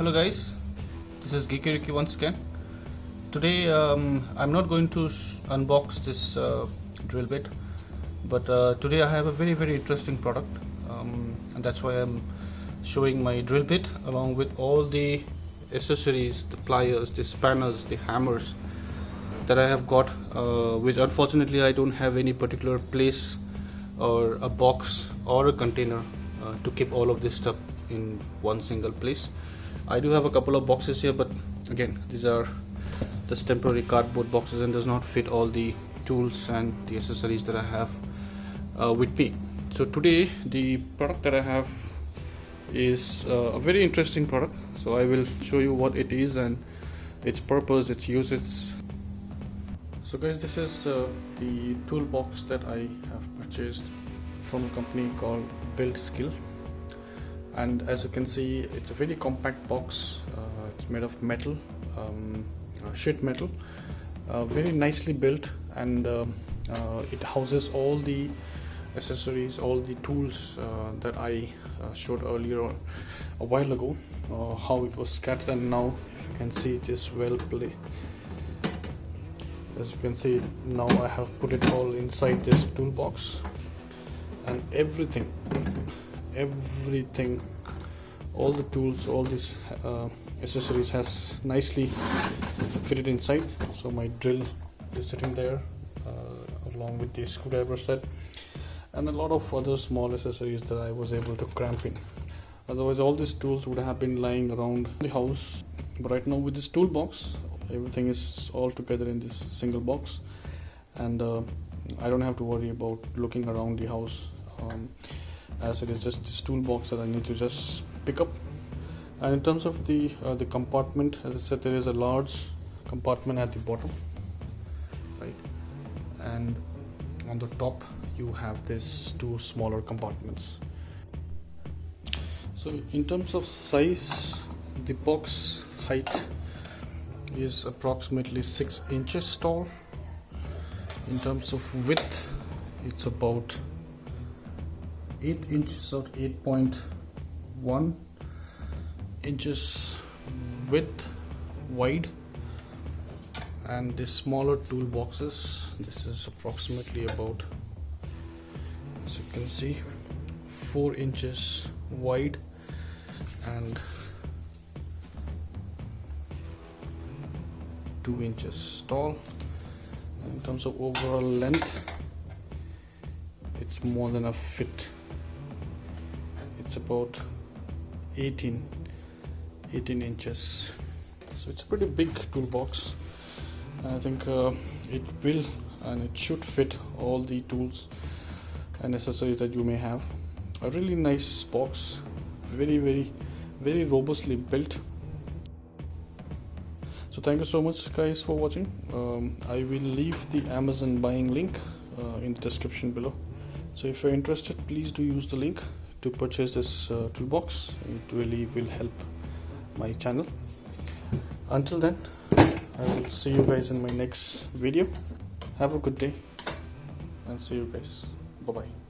Hello guys, this is Geeky Ricky once again. Today I'm not going to unbox this drill bit, but today I have a very interesting product, and that's why I'm showing my drill bit along with all the accessories, the pliers, the spanners, the hammers that I have got, which unfortunately I don't have any particular place or a box or a container to keep all of this stuff in one single place. I do have a couple of boxes here, but again, these are just temporary cardboard boxes and does not fit all the tools and the accessories that I have with me. So today the product that I have is a very interesting product, so I will show you what it is and its purpose, its uses. So guys, this is the toolbox that I have purchased from a company called BUILDSKILL, and as you can see, it's a very compact box. It's made of metal, sheet metal, very nicely built, and it houses all the accessories, all the tools that I showed earlier a while ago, how it was scattered, and now if you can see it is well placed. As you can see, now I have put it all inside this toolbox, and everything, all the tools, all these accessories has nicely fitted inside. So my drill is sitting there along with the screwdriver set and a lot of other small accessories that I was able to cramp in. Otherwise all these tools would have been lying around the house, but right now with this toolbox, everything is all together in this single box, and I don't have to worry about looking around the house, as it is just this toolbox that I need to just pick up. And in terms of the compartment, as I said, there is a large compartment at the bottom, right, and on the top you have these two smaller compartments. So in terms of size, the box height is approximately 6 inches tall. In terms of width, it's about 8 inches or 8.1 inches width wide, and the smaller toolboxes, this is approximately about, as you can see, 4 inches wide and 2 inches tall. And in terms of overall length, it's more than a fit. It's about 18 inches. So it's a pretty big toolbox. I think it will and it should fit all the tools and accessories that you may have. A really nice box, very robustly built. So thank you so much guys for watching. I will leave the Amazon buying link in the description below. So if you're interested, please do use the link to purchase this toolbox. It really will help my channel. Until then, I will see you guys in my next video. Have a good day and see you guys. Bye bye.